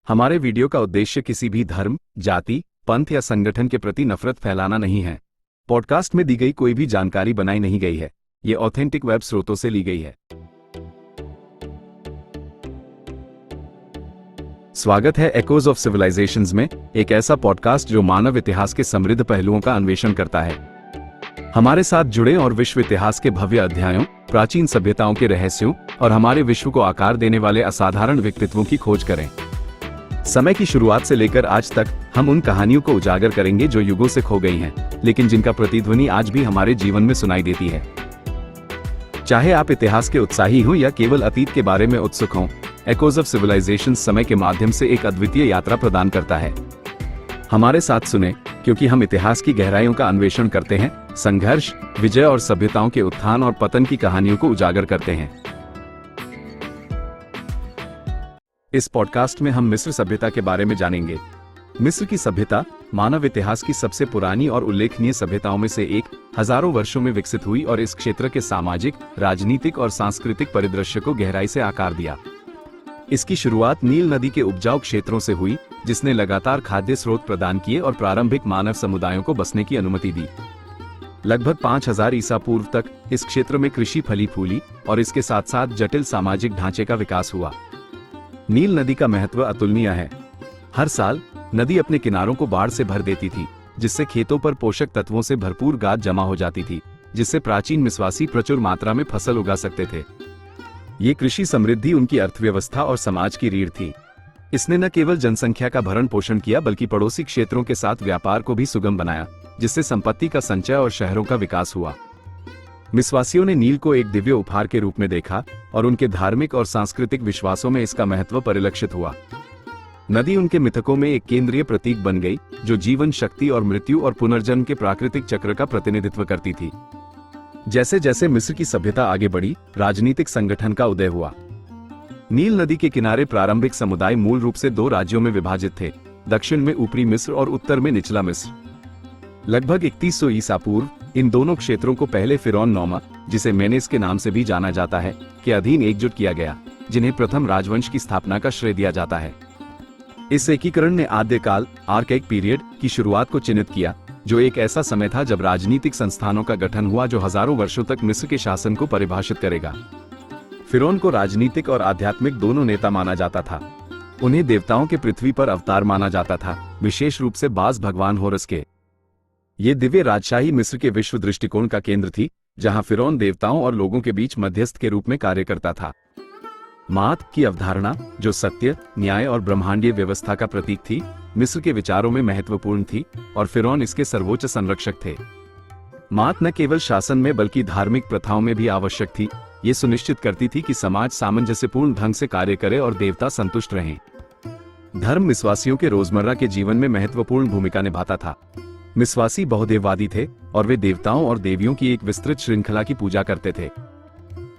हमारे वीडियो का उद्देश्य किसी भी धर्म, जाति, पंथ या संगठन के प्रति नफरत फैलाना नहीं है। पॉडकास्ट में दी गई कोई भी जानकारी बनाई नहीं गई है, ये ऑथेंटिक वेब स्रोतों से ली गई है। स्वागत है एकोज ऑफ सिविलाइजेशंस में, एक ऐसा पॉडकास्ट जो मानव इतिहास के समृद्ध पहलुओं का अन्वेषण करता है। हमारे साथ जुड़े और विश्व इतिहास के भव्य अध्यायों, प्राचीन सभ्यताओं के रहस्यों और हमारे विश्व को आकार देने वाले असाधारण व्यक्तित्वों की खोज करें। समय की शुरुआत से लेकर आज तक हम उन कहानियों को उजागर करेंगे जो युगों से खो गई हैं, लेकिन जिनका प्रतिध्वनि आज भी हमारे जीवन में सुनाई देती है। चाहे आप इतिहास के उत्साही हो या केवल अतीत के बारे में उत्सुक हों, एकोज ऑफ सिविलाइजेशन समय के माध्यम से एक अद्वितीय यात्रा प्रदान करता है। हमारे साथ सुने, क्योंकि हम इतिहास की गहराइयों का अन्वेषण करते हैं, संघर्ष, विजय और सभ्यताओं के उत्थान और पतन की कहानियों को उजागर करते हैं। इस पॉडकास्ट में हम मिस्र सभ्यता के बारे में जानेंगे। मिस्र की सभ्यता मानव इतिहास की सबसे पुरानी और उल्लेखनीय सभ्यताओं में से एक, हजारों वर्षों में विकसित हुई और इस क्षेत्र के सामाजिक, राजनीतिक और सांस्कृतिक परिदृश्य को गहराई से आकार दिया। इसकी शुरुआत नील नदी के उपजाऊ क्षेत्रों से हुई, जिसने लगातार खाद्य स्रोत प्रदान किए और प्रारंभिक मानव समुदायों को बसने की अनुमति दी। लगभग 5000 ईसा पूर्व तक इस क्षेत्र में कृषि फली फूली और इसके साथ साथ जटिल सामाजिक ढांचे का विकास हुआ। नील नदी का महत्व अतुलनीय है। हर साल नदी अपने किनारों को बाढ़ से भर देती थी, जिससे खेतों पर पोषक तत्वों से भरपूर गाद जमा हो जाती थी, जिससे प्राचीन मिस्वासी प्रचुर मात्रा में फसल उगा सकते थे। ये कृषि समृद्धि उनकी अर्थव्यवस्था और समाज की रीढ़ थी। इसने न केवल जनसंख्या का भरण पोषण किया, बल्कि पड़ोसी क्षेत्रों के साथ व्यापार को भी सुगम बनाया, जिससे संपत्ति का संचय और शहरों का विकास हुआ। मिस्वासियों ने नील को एक दिव्य उपहार के रूप में देखा और उनके धार्मिक और सांस्कृतिक विश्वासों में इसका महत्व परिलक्षित हुआ। नदी उनके मिथकों में एक केंद्रीय प्रतीक बन गई, जो जीवन, शक्ति और मृत्यु और पुनर्जन्म के प्राकृतिक चक्र का प्रतिनिधित्व करती थी। जैसे जैसे मिस्र की सभ्यता आगे बढ़ी, राजनीतिक संगठन का उदय हुआ। नील नदी के किनारे प्रारंभिक समुदाय मूल रूप से 2 राज्यों में विभाजित थे, दक्षिण में ऊपरी मिस्र और उत्तर में निचला मिस्र। लगभग 3100 ईसा पूर्व इन दोनों क्षेत्रों को पहले फिरौन नौमा, जिसे मेनेस के नाम से भी जाना जाता है, के अधीन एकजुट किया गया, जिन्हें प्रथम राजवंश की स्थापना का श्रेय दिया जाता है। इस एकीकरण ने आद्यकाल, आर्काइक पीरियड की शुरुआत को चिन्हित किया, जो एक ऐसा समय था जब राजनीतिक संस्थानों का गठन हुआ जो हजारों वर्षों तक मिस्र के शासन को परिभाषित करेगा। फिरौन को राजनीतिक और आध्यात्मिक दोनों नेता माना जाता था। उन्हें देवताओं के पृथ्वी पर अवतार माना जाता था, विशेष रूप से बाज भगवान होरस के। ये दिव्य राजशाही मिस्र के विश्व दृष्टिकोण का केंद्र थी, जहां फिरौन देवताओं और लोगों के बीच मध्यस्थ के रूप में कार्य करता था। मात की अवधारणा, जो सत्य, न्याय और ब्रह्मांडीय व्यवस्था का प्रतीक थी, मिस्र के विचारों में महत्वपूर्ण थी और फिरौन इसके सर्वोच्च संरक्षक थे। मात न केवल शासन में बल्कि धार्मिक प्रथाओं में भी आवश्यक थी। ये सुनिश्चित करती थी कि समाज सामंजस्यपूर्ण ढंग से कार्य करे और देवता संतुष्ट रहें। धर्म मिस्वासियों के रोजमर्रा के जीवन में महत्वपूर्ण भूमिका निभाता था। मिस्वासी बहुदेववादी थे और वे देवताओं और देवियों की एक विस्तृत श्रृंखला की पूजा करते थे।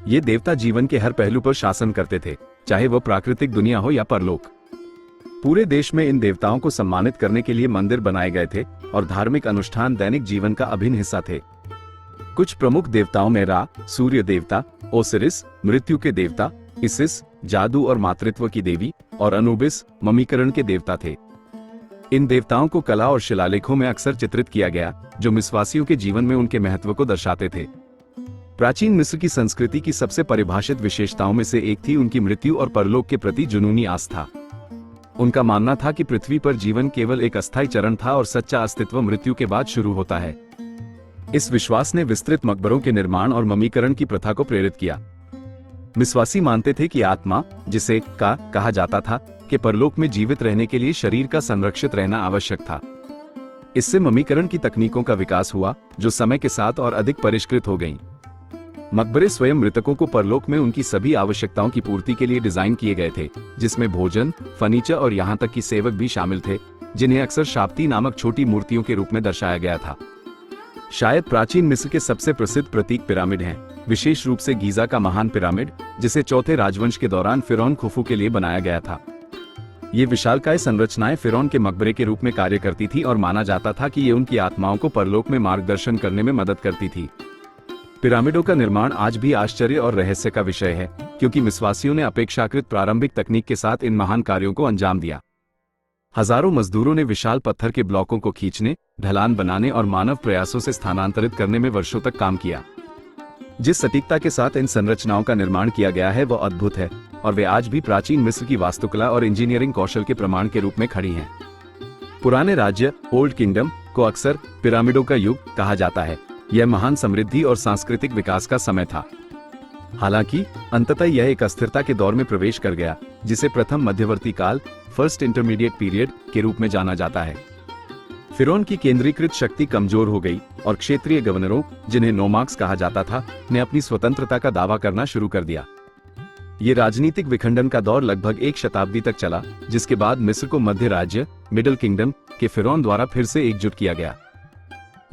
ये देवता जीवन के हर पहलू पर शासन करते थे, चाहे वह प्राकृतिक दुनिया हो या परलोक। पूरे देश में इन देवताओं को सम्मानित करने के लिए मंदिर बनाए गए थे और धार्मिक अनुष्ठान दैनिक जीवन का अभिन्न हिस्सा थे। कुछ प्रमुख देवताओं में रा, सूर्य देवता, ओसिरिस, मृत्यु के देवता, इसिस, जादू और मातृत्व की देवी, और अनुबिस, ममीकरण के देवता थे। इन देवताओं को कला और शिलालेखों में अक्सर चित्रित किया गया, जो मिस्वासियों के जीवन में उनके महत्व को दर्शाते थे। प्राचीन मिस्र की संस्कृति की सबसे परिभाषित विशेषताओं में से एक थी उनकी मृत्यु और परलोक के प्रति जुनूनी आस्था। उनका मानना था कि पृथ्वी पर जीवन केवल एक अस्थायी चरण था और सच्चा अस्तित्व मृत्यु के बाद शुरू होता है। इस विश्वास ने विस्तृत मकबरों के निर्माण और ममीकरण की प्रथा को प्रेरित किया। मिस्वासी मानते थे कि आत्मा, जिसे का कहा जाता था, के परलोक में जीवित रहने के लिए शरीर का संरक्षित रहना आवश्यक था। इससे ममीकरण की तकनीकों का विकास हुआ, जो समय के साथ और अधिक परिष्कृत हो गईं। मकबरे स्वयं मृतकों को परलोक में उनकी सभी आवश्यकताओं की पूर्ति के लिए डिजाइन किए गए थे, जिसमें भोजन, फर्नीचर और यहाँ तक कि सेवक भी शामिल थे, जिन्हें अक्सर शाप्ती नामक छोटी मूर्तियों के रूप में दर्शाया गया था। शायद प्राचीन मिस्र के सबसे प्रसिद्ध प्रतीक पिरामिड हैं, विशेष रूप से गीजा का महान पिरामिड, जिसे चौथे राजवंश के दौरान फिरौन खुफू के लिए बनाया गया था। ये विशालकाय संरचनाएं फिरौन के मकबरे के रूप में कार्य करती थी और माना जाता था कि ये उनकी आत्माओं को परलोक में मार्गदर्शन करने में मदद करती थी। पिरामिडों का निर्माण आज भी आश्चर्य और रहस्य का विषय है, क्योंकि मिस्वासियों ने अपेक्षाकृत प्रारंभिक तकनीक के साथ इन महान कार्यों को अंजाम दिया। हजारों मजदूरों ने विशाल पत्थर के ब्लॉकों को खींचने, ढलान बनाने और मानव प्रयासों से स्थानांतरित करने में वर्षों तक काम किया। जिस सटीकता के साथ इन संरचनाओं का निर्माण किया गया है वह अद्भुत है और वे आज भी प्राचीन मिस्र की वास्तुकला और इंजीनियरिंग कौशल के प्रमाण के रूप में खड़ी हैं। पुराने राज्य ओल्ड किंगडम को अक्सर पिरामिडों का युग कहा जाता है। यह महान समृद्धि और सांस्कृतिक विकास का समय था। हालांकि अंततः यह एक अस्थिरता के दौर में प्रवेश कर गया, जिसे प्रथम मध्यवर्ती काल फर्स्ट इंटरमीडिएट पीरियड के रूप में जाना जाता है। फिरौन की केंद्रीकृत शक्ति कमजोर हो गई और क्षेत्रीय गवर्नरों, जिन्हें नोमार्क्स कहा जाता था, ने अपनी स्वतंत्रता का दावा करना शुरू कर दिया। ये राजनीतिक विखंडन का दौर लगभग एक शताब्दी तक चला, जिसके बाद मिस्र को मध्य राज्य मिडिल किंगडम के फिरौन द्वारा फिर से एकजुट किया गया।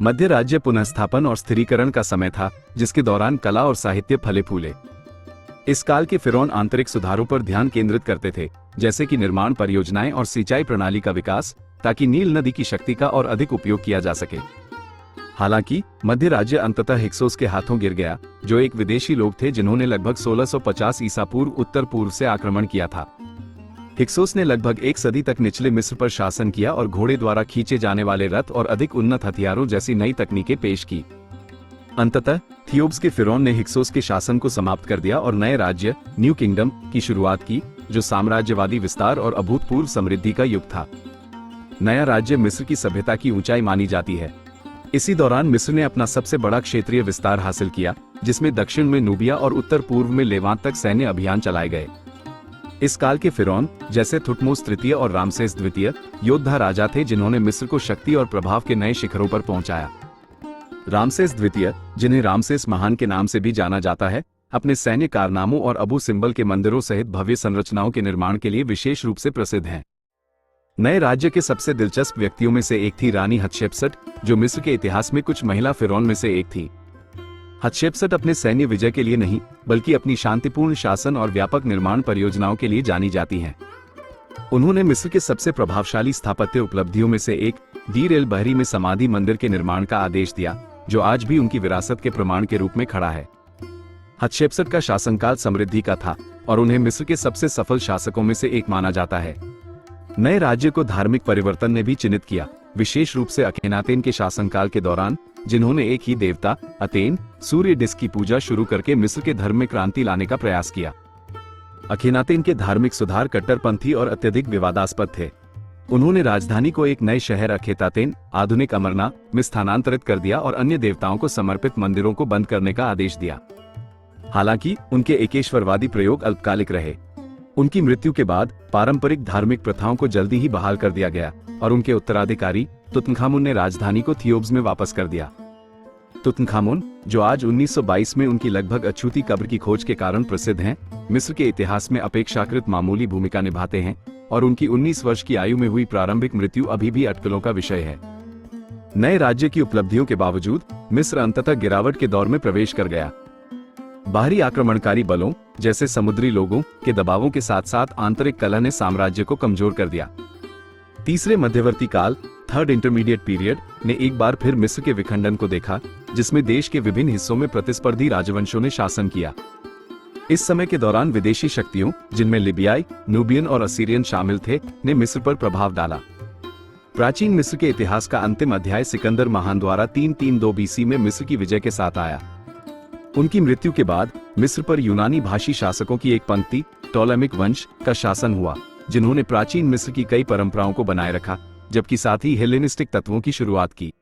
मध्य राज्य पुनःस्थापन और स्थिरीकरण का समय था, जिसके दौरान कला और साहित्य फले फूले। इस काल के फिरौन आंतरिक सुधारों पर ध्यान केंद्रित करते थे, जैसे कि निर्माण परियोजनाएं और सिंचाई प्रणाली का विकास, ताकि नील नदी की शक्ति का और अधिक उपयोग किया जा सके। हालांकि मध्य राज्य अंततः हिक्सोस के हाथों गिर गया, जो एक विदेशी लोग थे जिन्होंने लगभग 1650 ईसा पूर्व उत्तर पूर्व से आक्रमण किया था। हिक्सोस ने लगभग एक सदी तक निचले मिस्र पर शासन किया और घोड़े द्वारा खींचे जाने वाले रथ और अधिक उन्नत हथियारों जैसी नई तकनीकें पेश की। अंततः थियोब्स के फिरौन ने हिक्सोस के शासन को समाप्त कर दिया और नए राज्य न्यू किंगडम की शुरुआत की, जो साम्राज्यवादी विस्तार और अभूतपूर्व समृद्धि का युग था। नया राज्य मिस्र की सभ्यता की ऊंचाई मानी जाती है। इसी दौरान मिस्र ने अपना सबसे बड़ा क्षेत्रीय विस्तार हासिल किया, जिसमें दक्षिण में नूबिया और उत्तर पूर्व में लेवांत तक सैन्य अभियान चलाए गए। इस काल के फिरौन, जैसे थुटमोस तृतीय और रामसेस द्वितीय, योद्धा राजा थे जिन्होंने मिस्र को शक्ति और प्रभाव के नए शिखरों पर पहुंचाया। रामसेस द्वितीय, जिन्हें रामसेस महान के नाम से भी जाना जाता है, अपने सैन्य कारनामों और अबू सिम्बल के मंदिरों सहित भव्य संरचनाओं के निर्माण के लिए विशेष रूप से प्रसिद्ध हैं। नए राज्य के सबसे दिलचस्प व्यक्तियों में से एक थी रानी हतशेप्सुट, जो मिस्र के इतिहास में कुछ महिला फिरौन में से एक थी। हतशेप्सुट अपने सैन्य विजय के लिए नहीं, बल्कि अपनी शांतिपूर्ण शासन और व्यापक निर्माण परियोजनाओं के लिए जानी जाती हैं। उन्होंने मिस्र के सबसे प्रभावशाली स्थापत्य उपलब्धियों में से एक दीर एल बहरी में समाधि मंदिर के निर्माण का आदेश दिया, जो आज भी उनकी विरासत के प्रमाण के रूप में खड़ा है। हतशेप्सुट का शासनकाल समृद्धि का था और उन्हें मिस्र के सबसे सफल शासकों में से एक माना जाता है। नए राज्य को धार्मिक परिवर्तन ने भी चिन्हित किया, विशेष रूप से अखेनातेन के शासनकाल के दौरान, जिन्होंने एक ही देवता अतेन सूर्य डिस्क की पूजा शुरू करके मिस्र के धर्म में क्रांति लाने का प्रयास किया। अखेनातेन के धार्मिक सुधार कट्टरपंथी और अत्यधिक विवादास्पद थे। उन्होंने राजधानी को एक नए शहर अखेतातेन, आधुनिक अमरना, में स्थानांतरित कर दिया और अन्य देवताओं को समर्पित मंदिरों को बंद करने का आदेश दिया। हालांकि उनके एकेश्वरवादी प्रयोग अल्पकालिक रहे। उनकी मृत्यु के बाद पारंपरिक धार्मिक प्रथाओं को जल्दी ही बहाल कर दिया गया और उनके उत्तराधिकारी तुतनखामुन ने राजधानी को थियोब्स में वापस कर दिया। तुतनखामुन, जो आज 1922 में उनकी लगभग अछूती कब्र की खोज के कारण प्रसिद्ध हैं, मिस्र के इतिहास में अपेक्षाकृत मामूली भूमिका निभाते हैं और उनकी 19 वर्ष की आयु में हुई प्रारंभिक मृत्यु अभी भी अटकलों का विषय है। नए राज्य की उपलब्धियों के बावजूद मिस्र अंततः गिरावट के दौर में प्रवेश कर गया। बाहरी आक्रमणकारी बलों, जैसे समुद्री लोगों के दबावों के साथ साथ आंतरिक कलह ने साम्राज्य को कमजोर कर दिया। तीसरे मध्यवर्ती काल थर्ड इंटरमीडिएट पीरियड ने एक बार फिर मिस्र के विखंडन को देखा, जिसमें देश के विभिन्न हिस्सों में प्रतिस्पर्धी राजवंशों ने शासन किया। इस समय के दौरान विदेशी शक्तियों, जिनमें लिबियाई, नूबियन और असीरियन शामिल थे, ने मिस्र पर प्रभाव डाला। प्राचीन मिस्र के इतिहास का अंतिम अध्याय सिकंदर महान द्वारा 332 बीसी में मिस्र की विजय के साथ आया। उनकी मृत्यु के बाद मिस्र पर यूनानी भाषी शासकों की एक पंक्ति, टोलेमिक वंश, का शासन हुआ, जिन्होंने प्राचीन मिस्र की कई परंपराओं को बनाए रखा, जबकि साथ ही हेलेनिस्टिक तत्वों की शुरुआत की।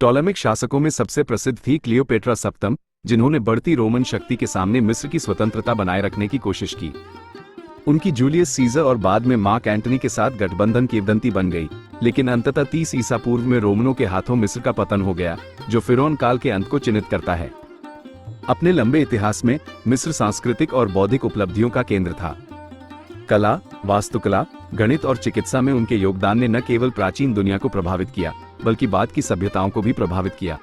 टोलेमिक शासकों में सबसे प्रसिद्ध थी क्लियोपेट्रा सप्तम, जिन्होंने बढ़ती रोमन शक्ति के सामने मिस्र की स्वतंत्रता बनाए रखने की कोशिश की। उनकी जूलियस सीजर और बाद में मार्क एंटनी के साथ गठबंधन किंवदंती बन गई, लेकिन अंततः 30 ईसा पूर्व में रोमनों के हाथों मिस्र का पतन हो गया, जो फिरौन काल के अंत को चिन्हित करता है। अपने लंबे इतिहास में मिस्र सांस्कृतिक और बौद्धिक उपलब्धियों का केंद्र था। कला, वास्तुकला, गणित और चिकित्सा में उनके योगदान ने न केवल प्राचीन दुनिया को प्रभावित किया, बल्कि बाद की सभ्यताओं को भी प्रभावित किया।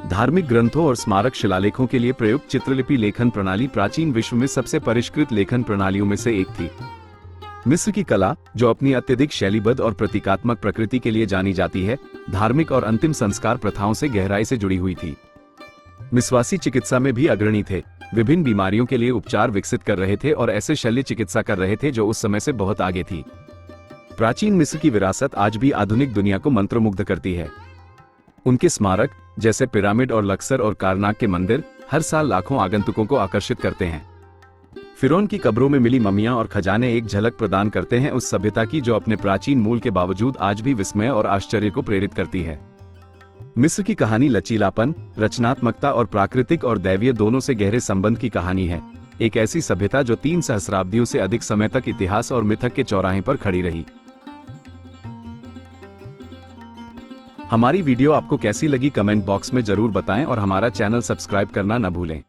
धार्मिक ग्रंथों और स्मारक शिलालेखों के लिए प्रयुक्त चित्रलिपि लेखन प्रणाली प्राचीन विश्व में सबसे परिष्कृत लेखन प्रणालियों में से एक थी। मिस्र की कला, जो अपनी अत्यधिक शैलीबद्ध और प्रतीकात्मक प्रकृति के लिए जानी जाती है, धार्मिक और अंतिम संस्कार प्रथाओं से गहराई से जुड़ी हुई थी। मिस्वासी चिकित्सा में भी अग्रणी थे, विभिन्न बीमारियों के लिए उपचार विकसित कर रहे थे और ऐसे शल्य चिकित्सा कर रहे थे जो उस समय से बहुत आगे थी। प्राचीन मिस्र की विरासत आज भी आधुनिक दुनिया को मंत्रमुग्ध करती है। उनके स्मारक जैसे पिरामिड और लक्सर और कारनाक के मंदिर हर साल लाखों आगंतुकों को आकर्षित करते हैं। फिरौन की कब्रों में मिली मम्मियां और खजाने एक झलक प्रदान करते हैं उस सभ्यता की जो अपने प्राचीन मूल के बावजूद आज भी विस्मय और आश्चर्य को प्रेरित करती है। मिस्र की कहानी लचीलापन, रचनात्मकता और प्राकृतिक और दैवीय दोनों से गहरे संबंध की कहानी है। एक ऐसी सभ्यता जो 3 सहस्राब्दियों से अधिक समय तक इतिहास और मिथक के चौराहे पर खड़ी रही। हमारी वीडियो आपको कैसी लगी कमेंट बॉक्स में जरूर बताएं और हमारा चैनल सब्सक्राइब करना न भूलें।